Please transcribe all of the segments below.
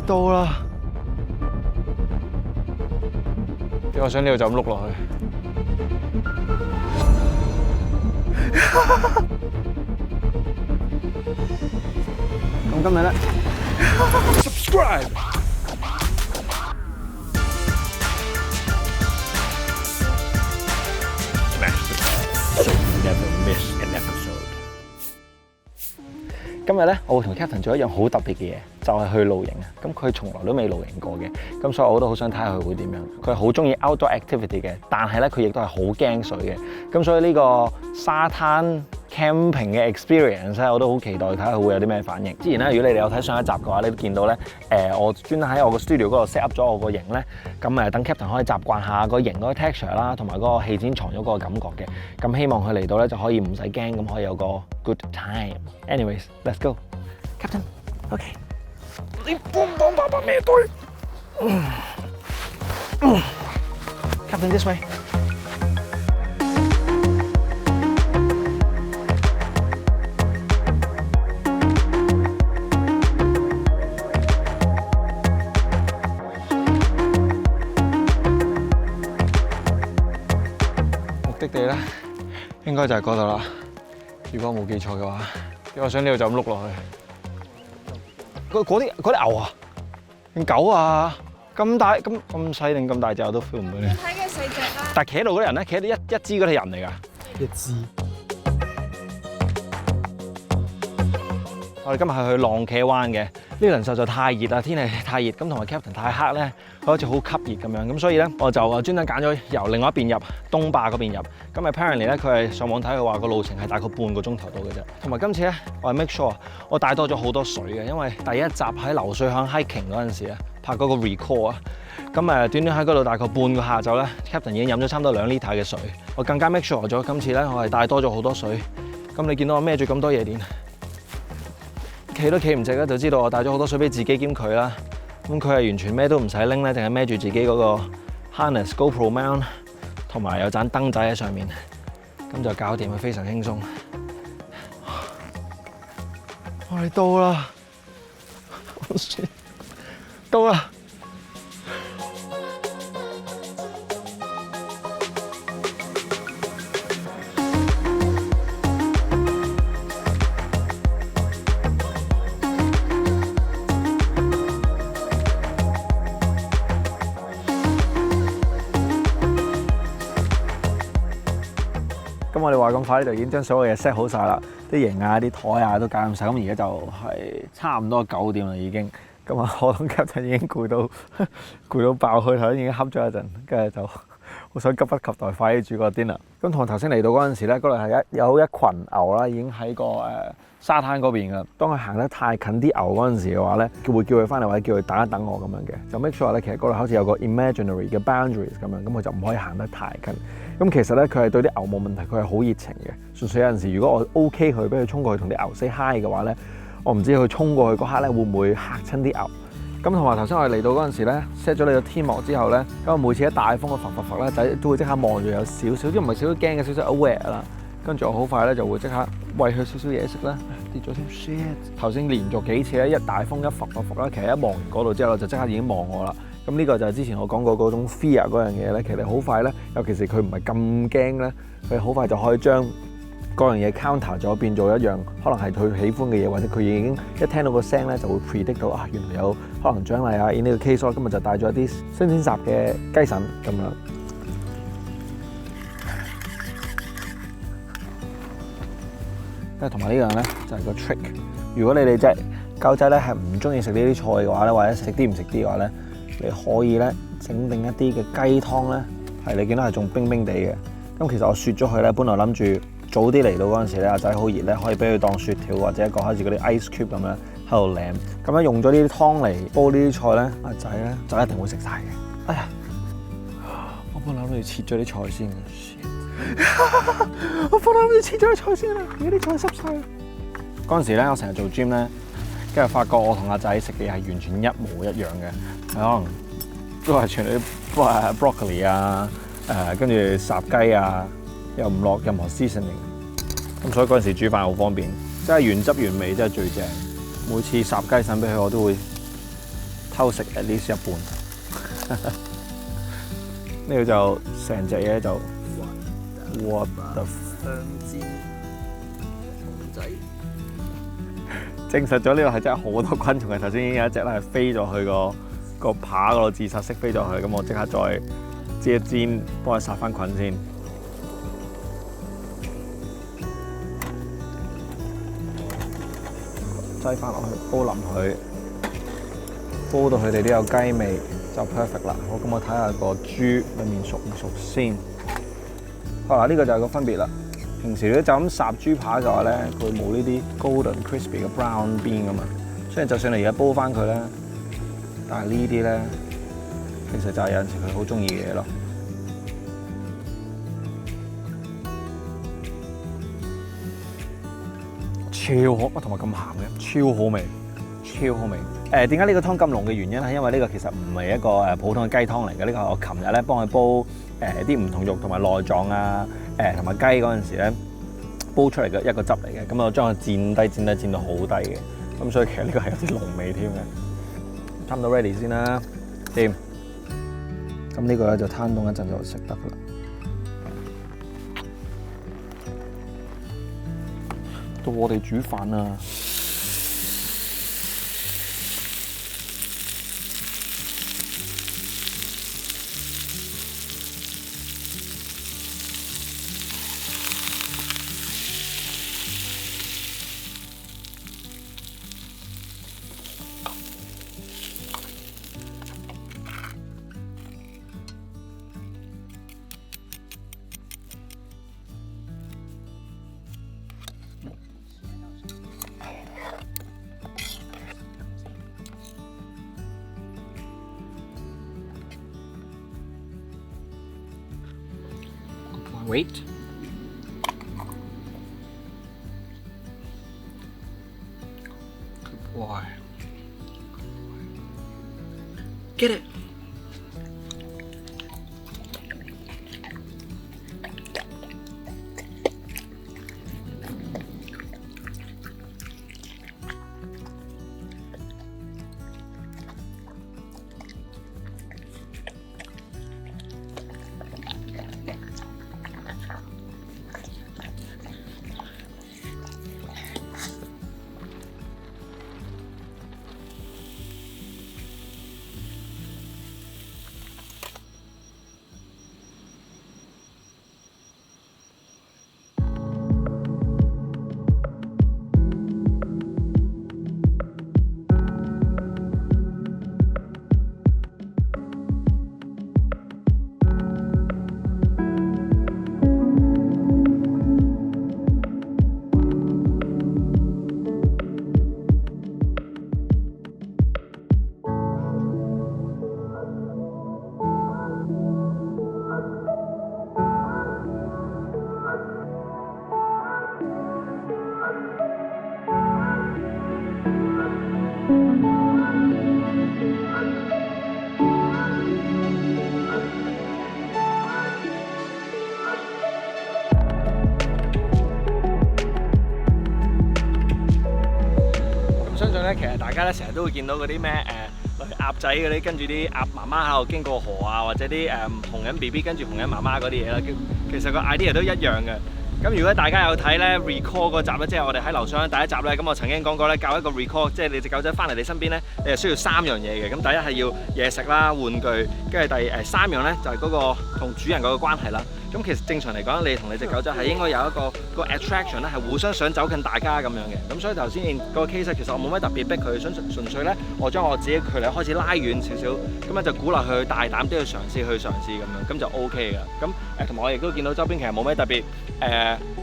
係到啦！我想呢度就咁碌落去。咁今日咧 ，subscribe。So you never miss an episode。今日咧，我會同 Captain 做一樣好特別嘅嘢，就係去露營啊！咁佢從來都未露營過嘅，咁所以我都好想睇下佢會點樣。佢係好中意 outdoor activity 嘅，但係咧佢亦都係好驚水嘅。咁所以呢個沙灘 camping 嘅 experience 咧，我都好期待睇下佢會有啲咩反應。之前咧，如果你哋有睇上一集嘅話，你都見到咧，我專登喺我個 studio 嗰度 set up 咗我個營咧，咁等 Captain 可以習慣下個營嗰個 texture 啦，同埋嗰個氣墊床褥嗰個感覺嘅。咁希望佢嚟到咧就可以唔使驚，咁可以有個 good time。Anyways, let's go, Captain. OK。你幫爸爸孭袋。Captain this way。目的地咧，應該就係嗰度啦。如果我冇記錯嘅話，我想呢度就咁碌落去。嗰啲牛啊，定狗啊，咁大咁細定咁大隻我都 feel 唔到咧。睇嘅細隻啦。但係企喺度嗰啲人咧，企喺度一支嗰啲人嚟㗎。一支。我哋今日係去浪茄灣嘅，呢輪實在太熱啦，天氣太熱，咁同埋 Captain 太黑咧，佢好似好吸熱咁樣，咁所以咧我就專登揀咗由另外一邊入東壩嗰邊入。咁 apparently 咧佢係上網睇佢話個路程係大概半個鐘頭到嘅啫。同埋今次咧我係 make sure 我帶多咗好多水嘅，因為第一集喺流水響 hiking 嗰陣時咧拍嗰個 record 啊，咁短短喺嗰度大概半個下晝咧 ，Captain 已經飲咗差唔多2 litre 嘅水。我更加 make sure 咗今次咧我係帶多咗好多水。咁你見到我孭住咁多嘢點？企都企唔直咧，就知道我帶咗好多水俾自己兼佢啦。咁佢係完全咩都唔使拎咧，淨係孭住自己嗰個 harness GoPro mount， 同埋有盞燈仔喺上面，咁就搞掂，佢非常輕鬆。我哋到啦，到啦！咁我哋話咁快呢度已經將所有嘢 set 好晒啦，啲營啊、啲台啊都搞掂晒。咁而家就係差唔多9點啦已經。咁啊，我同 Captain 已經攰到爆，佢頭先已經瞌咗一陣，跟住就好想急不及待快啲煮個 dinner。咁同頭先嚟到嗰陣時咧，嗰度係有一羣牛啦，已經喺個沙灘嗰邊噶。當佢行得太近啲牛嗰陣時嘅話咧，會叫佢翻嚟或者叫佢等一等我咁樣嘅。就 make sure 咧，其實嗰度好似有個 imaginary 嘅 boundaries 咁樣，咁佢就唔可以行得太近。咁其實咧，佢係對啲牛冇問題，佢係好熱情嘅。純粹有陣時，如果我 OK 佢，俾佢衝過去同啲牛 say hi 嘅話咧，我唔知佢衝過去嗰刻咧會唔會嚇親啲牛。咁同埋頭先我哋嚟到嗰陣時咧 set 咗你個天幕之後咧，咁每次一大風嘅拂咧，仔都會即刻望住有少少，即唔係少少驚嘅，少少 aware 啦。跟住我好快咧就會即刻餵佢少少嘢食啦。跌咗添 shit！ 頭先連續幾次咧，一大風一拂啦，其實一望完嗰度之後就即刻已經望我啦。咁呢個就係之前我講過嗰種 fear 嗰樣嘢咧，其實好快咧，尤其是佢唔係咁驚咧，佢好快就可以將嗰樣嘢 counter 咗，變做一樣可能係佢喜歡嘅嘢，或者佢已經一聽到個聲咧就會 predict 到啊，原來有可能獎勵啊。In 呢個 case 我今日就帶咗一啲新鮮雜嘅雞腎咁樣。跟住同埋呢樣咧就係個 trick。如果你哋隻狗仔咧係唔中意食呢啲菜嘅話咧，或者食啲唔食啲嘅話咧，你可以咧整定一啲嘅雞湯咧，係你見到係仲冰冰地嘅。咁其實我雪咗佢咧，本來諗住早啲嚟到嗰陣時咧，阿仔好熱咧，可以俾佢當雪條或者一個好似嗰啲 ice cube 咁樣喺度舐。咁樣用咗呢啲湯嚟煲呢啲菜咧，阿仔咧就一定會食晒嘅。哎呀，我本來諗住切咗啲菜先嘅，我本來諗住切咗啲菜先啦，而家啲菜濕晒。嗰陣時咧，我成日做 gym 咧，跟住發覺我同阿仔食嘅嘢係完全一模一樣嘅，可能都係全啲 broccoli 啊，跟住烚雞啊，又唔落任何 seasoning。咁所以嗰陣時煮飯好方便，真係原汁原味，真係最正。每次烚雞腎俾佢，我都會偷食 at least 一半。呢個就成隻嘢就 what the 香煎蟲仔，證實咗呢度係真係好多昆蟲嘅。頭先已經有一隻咧係飛咗去個扒嗰度自殺式飛咗去，咁我即刻再煎一煎，幫佢殺翻菌先。擠翻落去，煲腍佢，煲到佢哋都有雞味就 perfect 啦。好，咁我睇下個豬裡面熟唔熟先。好啦，呢個就係個分別啦。平時如果就咁烚豬扒嘅話咧，佢冇呢啲 golden crispy 嘅 brown 邊噶嘛。雖然就算你而家煲翻佢咧，但係呢啲咧其實就係有陣時佢好中意嘅嘢咯。超好，同埋咁鹹嘅，超好味，超好味。點解呢個湯咁濃嘅原因係因為呢個其實唔係一個普通嘅雞湯嚟嘅，呢個係我琴日咧幫佢煲啲唔同肉同埋內臟啊，同埋雞嗰陣時咧煲出嚟嘅一個汁嚟嘅，咁我將佢煎到好低嘅，咁所以其實呢個係有啲濃味添嘅。差唔多 ready 先啦，掂。咁呢個咧就攤凍一陣就食得㗎啦。到我哋煮飯啦。Wait. Good boy. Get it.其實大家咧成日都會見到嗰啲咩例如鴨仔嗰啲，跟住啲鴨媽媽喺度經過河啊，或者啲紅人 BB 跟住紅人媽媽嗰啲嘢啦。其實個 idea 都一樣嘅。咁如果大家有睇咧 recall 嗰集咧，即係我哋喺樓上第一集咧，咁我曾經講過咧，教一個 recall， 即係你隻狗仔翻嚟你身邊咧，你係需要3樣嘢嘅。咁第一係要嘢食啦、玩具，跟住3樣咧就係嗰個同主人嗰個關係啦。咁其實正常嚟講，你同你隻狗仔係應該有一個 attraction 咧，係互相想走近大家咁樣嘅。咁所以頭先個 case 其實我冇乜特別逼佢，純粹咧我將我自己距離開始拉遠少少，咁樣就鼓勵佢大膽啲去嘗試咁樣，咁就 OK 㗎。咁同埋我亦都見到周邊其實冇咩特別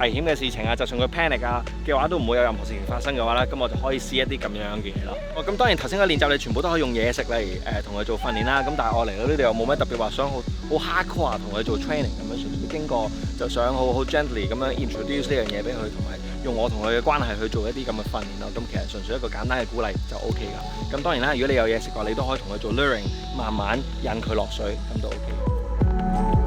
危險嘅事情啊，就算佢 panic 啊嘅話，都唔會有任何事情發生嘅話咧，咁我就可以試一啲咁樣嘅嘢咯。咁當然頭先嘅練習你全部都可以用嘢食嚟同佢做訓練啦。咁但係我嚟到呢度又冇乜特別話想好 hardcore 同佢做 training 咁樣。經過就想好 gently 咁樣 introduce 呢樣嘢俾佢，同埋用我同佢嘅關係去做一啲咁嘅訓練咯。咁其實純粹一個簡單嘅鼓勵就 OK 㗎。咁當然啦，如果你有嘢食嘅話，你都可以同佢做 luring， 慢慢引佢落水，咁都 OK 嘅。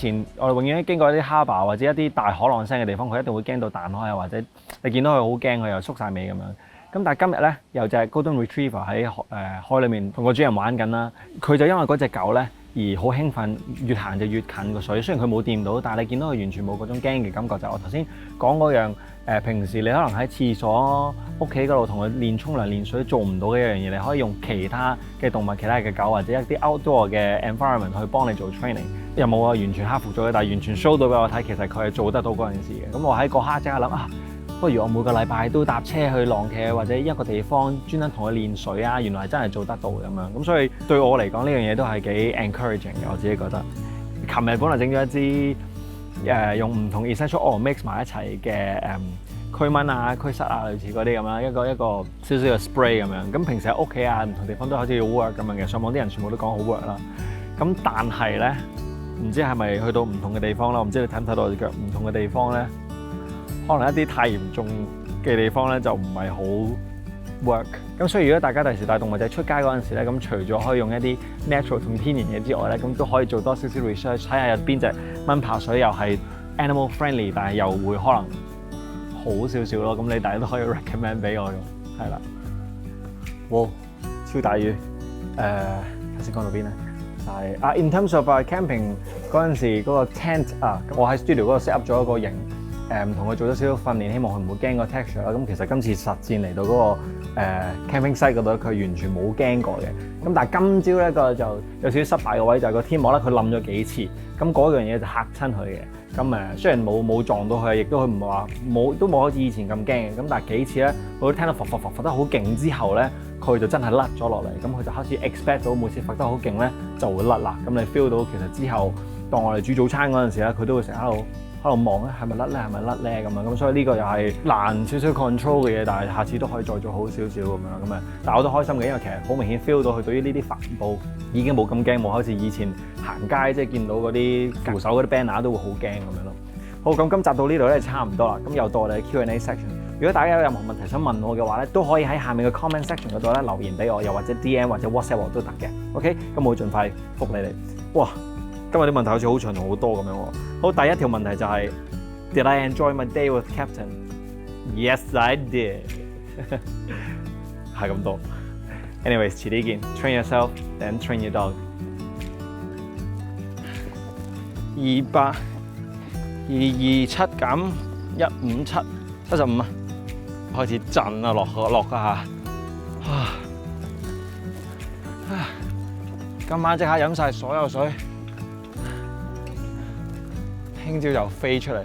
前我哋永遠經過一啲 harbour 或者一啲大海浪聲嘅地方，佢一定會驚到彈開啊，或者你見到佢好驚，佢又縮晒尾咁樣。咁但係今日咧有隻 Golden Retriever 喺海裏面同個主人玩緊啦，佢就因為嗰隻狗咧而好興奮，越行就越近個水。雖然佢冇掂到，但係你見到佢完全冇嗰種驚嘅感覺。就係我頭先講嗰樣平時你可能喺廁所、屋企嗰度同佢練沖涼、練水做唔到嘅一樣嘢，你可以用其他嘅動物、其他嘅狗或者一啲 outdoor 嘅 environment 去幫你做 training。又冇話完全克服咗嘅，但係完全 show 到俾我睇，其實佢係做得到嗰件事嘅。咁我喺嗰刻即刻諗啊，不如我每個禮拜都搭車去浪茄或者一個地方專登同佢練水啊，原來真係做得到咁樣。咁所以對我嚟講呢樣嘢都係幾 encouraging 嘅，我自己覺得。琴日本來整咗一支用唔同 essential oil mix 埋一齊嘅驅蚊啊、驅虱啊類似嗰啲咁樣，一個少少嘅 spray 咁樣。咁平時喺屋企啊唔同地方都好似要 work 咁樣嘅，上網啲人全部都講好 work 啦。咁但係咧，唔知係咪去到唔同嘅地方啦？我唔知你睇唔睇到我隻腳唔同嘅地方咧，可能一啲太嚴重嘅地方咧就唔係好 work。咁所以如果大家第時帶動物仔出街嗰陣時咧，咁除咗可以用一啲 natural 同天然嘢之外咧，咁都可以做多少少 research，睇下有邊隻蚊怕水又係 animal friendly， 但係又會可能好少少咯。咁你大家都可以 recommend 俾我用，係啦。哇！超大雨。頭先講到邊咧？係in terms of camping 嗰陣時嗰個 tent 我喺 studio 嗰度 set up 咗一個營，唔同佢做咗少少訓練，希望佢唔會驚個 texture 啦。咁其實今次實戰嚟到嗰個camping site 嗰度，佢完全冇驚過嘅。咁但係今朝咧個就有少少失敗嘅位，就係個天幕咧，佢冧咗幾次，咁嗰樣嘢就嚇親佢嘅。咁雖然冇撞到佢，亦都佢唔係話都冇好似以前咁驚嘅。咁但係幾次咧，我都聽到伏得好勁之後咧，佢就真係甩咗落嚟。咁佢就開始 expect 到每次伏得好勁咧就會甩啦。咁你 feel 到其實之後當我哋煮早餐嗰陣時咧，佢都會成日喺度望咧，係咪甩咧？係咪甩咧？咁樣咁，所以呢個又係難少少 control 嘅嘢，但係下次都可以再做好少少咁樣咁啊！但係我都開心嘅，因為其實好明顯 feel 到佢對於呢啲帆布已經冇咁驚，冇好似以前行街即係見到嗰啲扶手嗰啲 banner 都會好驚咁樣咯。好，咁今集到呢度咧差唔多啦，咁又到我哋 Q&A section。如果大家有任何問題想問我嘅話咧，都可以喺下面嘅 comment section 嗰度咧留言俾我，又或者 DM 或者 WhatsApp 我都得嘅。OK，咁我會盡快覆你哋。哇！今日啲問題好似好長同好多咁樣喎。好，第一條問題就係 Did I enjoy my day with Captain? Yes, I did 係咁多。Anyways， 遲啲見。Train yourself, then train your dog。200、227減157， 75啊！開始震啊，落嗰下。今晚即刻飲晒所有水。聽朝就飛出嚟。